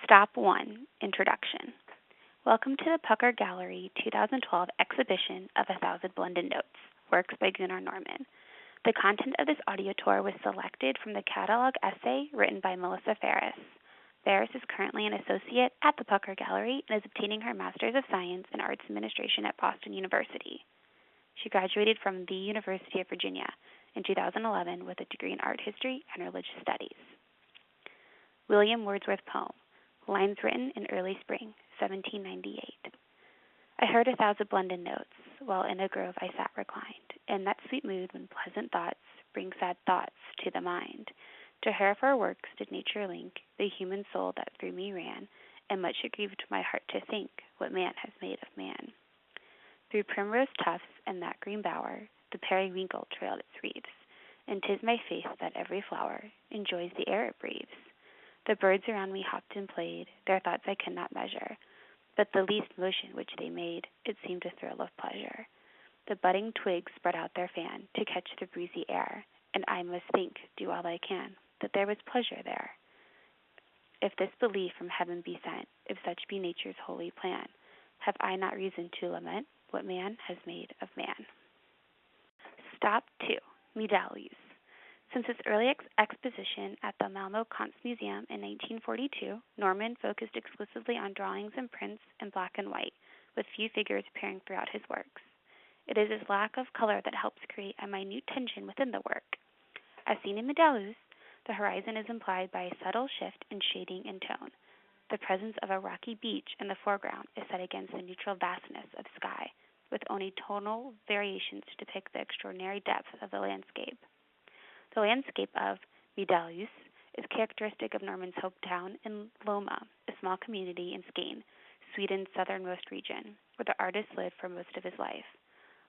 Stop 1, Introduction. Welcome to the Pucker Gallery 2012 exhibition of 1,000 Blended Notes, works by Gunnar Norrman. The content of this audio tour was selected from the catalog essay written by Melissa Ferris. Ferris is currently an associate at the Pucker Gallery and is obtaining her Master's of Science in Arts Administration at Boston University. She graduated from the University of Virginia in 2011 with a degree in art history and religious studies. William Wordsworth poem. Lines written in early spring, 1798. I heard 1,000 blended notes, while in a grove I sat reclined, in that sweet mood when pleasant thoughts bring sad thoughts to the mind. To her of her works did nature link the human soul that through me ran, and much it grieved my heart to think what man has made of man. Through primrose tufts and that green bower, the periwinkle trailed its wreaths, and 'tis my faith that every flower enjoys the air it breathes. The birds around me hopped and played, their thoughts I could not measure, but the least motion which they made, it seemed a thrill of pleasure. The budding twigs spread out their fan to catch the breezy air, and I must think, do all I can, that there was pleasure there. If this belief from heaven be sent, if such be nature's holy plan, have I not reason to lament what man has made of man? Stop 2, Medallions. Since its early exposition at the Malmo Kunstmuseum in 1942, Norrman focused exclusively on drawings and prints in black and white, with few figures appearing throughout his works. It is his lack of color that helps create a minute tension within the work. As seen in Medallions, the horizon is implied by a subtle shift in shading and tone. The presence of a rocky beach in the foreground is set against the neutral vastness of sky, with only tonal variations to depict the extraordinary depth of the landscape. The landscape of Medallions is characteristic of Norrman's hometown in Lomma, a small community in Skåne, Sweden's southernmost region, where the artist lived for most of his life.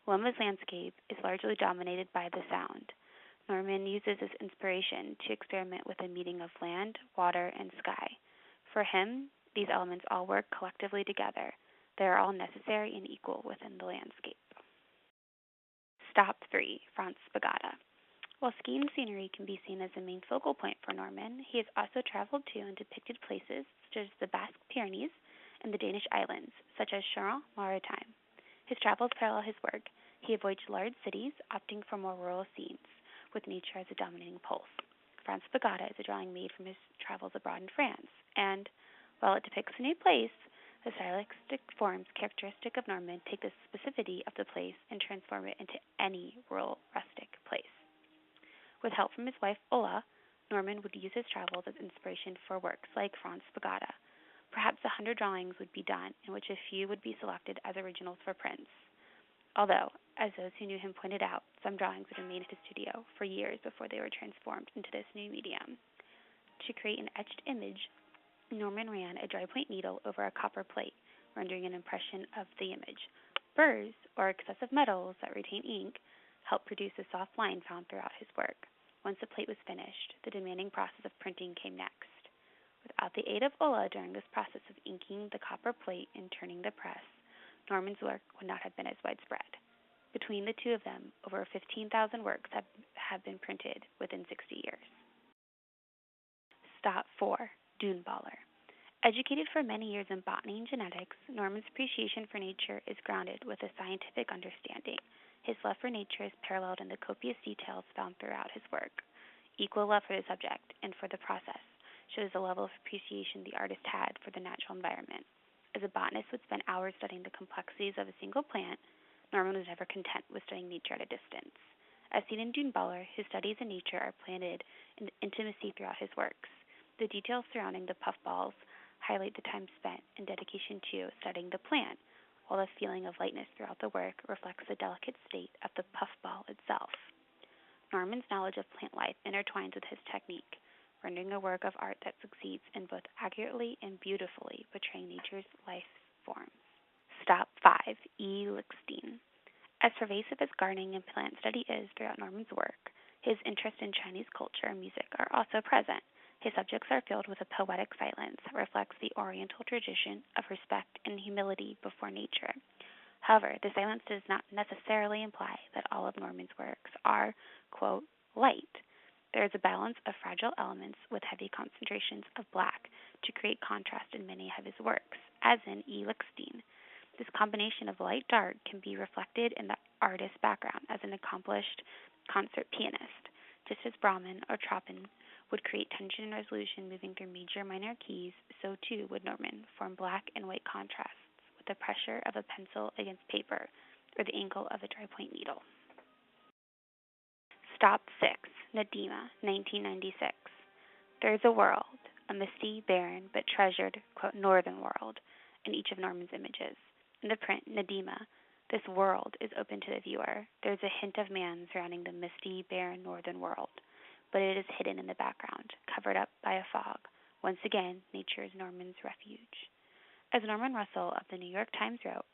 Lomma's landscape is largely dominated by the sound. Norrman uses this inspiration to experiment with a meeting of land, water, and sky. For him, these elements all work collectively together. They are all necessary and equal within the landscape. Stop 3, Franz Spagata. While skiing scenery can be seen as the main focal point for Norrman, he has also traveled to and depicted places such as the Basque Pyrenees and the Danish islands, such as Charente-Maritime. His travels parallel his work. He avoids large cities, opting for more rural scenes, with nature as a dominating pulse. Franz Spagata is a drawing made from his travels abroad in France, and, while it depicts a new place, the stylistic forms characteristic of Norrman take the specificity of the place and transform it into any rural, rustic place. With help from his wife Ulla, Norrman would use his travels as inspiration for works like Franz Spagata. Perhaps 100 drawings would be done, in which a few would be selected as originals for prints. Although, as those who knew him pointed out, some drawings would remain at his studio for years before they were transformed into this new medium. To create an etched image, Norrman ran a dry point needle over a copper plate, rendering an impression of the image. Burrs, or excessive metals that retain ink, helped produce a soft line found throughout his work. Once the plate was finished, the demanding process of printing came next. Without the aid of Ulla during this process of inking the copper plate and turning the press, Norrman's work would not have been as widespread. Between the two of them, over 15,000 works have been printed within 60 years. Stop 4, Duneballer. Educated for many years in botany and genetics, Norrman's appreciation for nature is grounded with a scientific understanding. His love for nature is paralleled in the copious details found throughout his work. Equal love for the subject and for the process shows the level of appreciation the artist had for the natural environment. As a botanist would spend hours studying the complexities of a single plant, Norrman was never content with studying nature at a distance. As seen in Duneballer, his studies in nature are planted in intimacy throughout his works. The details surrounding the puffballs highlight the time spent and dedication to studying the plant, while the feeling of lightness throughout the work reflects the delicate state of the puffball itself. Norrman's knowledge of plant life intertwines with his technique, rendering a work of art that succeeds in both accurately and beautifully portraying nature's life forms. Stop 5, E. Lichtenstein. As pervasive as gardening and plant study is throughout Norrman's work, his interest in Chinese culture and music are also present. His subjects are filled with a poetic silence that reflects the Oriental tradition of respect and humility before nature. However, the silence does not necessarily imply that all of Norrman's works are, quote, light. There is a balance of fragile elements with heavy concentrations of black to create contrast in many of his works, as in E. Lichtenstein. This combination of light-dark can be reflected in the artist's background as an accomplished concert pianist, just as Brahms or Chopin would create tension and resolution moving through major and minor keys, so too would Norrman form black and white contrasts with the pressure of a pencil against paper or the angle of a dry point needle. Stop 6, Nadima, 1996. There is a world, a misty, barren, but treasured, quote, northern world in each of Norrman's images. In the print, Nadima, this world is open to the viewer. There is a hint of man surrounding the misty, barren northern world, but it is hidden in the background, covered up by a fog. Once again, nature is Norrman's refuge. As Norman Russell of the New York Times wrote,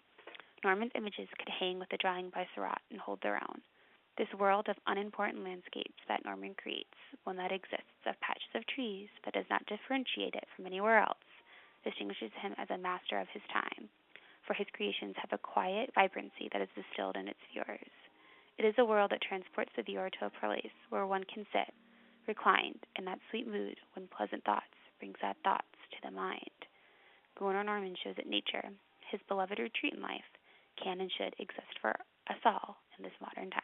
Norrman's images could hang with a drawing by Seurat and hold their own. This world of unimportant landscapes that Norman creates, one that exists of patches of trees but does not differentiate it from anywhere else, distinguishes him as a master of his time, for his creations have a quiet vibrancy that is distilled in its viewers. It is a world that transports the viewer to a place where one can sit, reclined, in that sweet mood when pleasant thoughts bring sad thoughts to the mind. Gunnar Norrman shows that nature, his beloved retreat in life, can and should exist for us all in this modern time.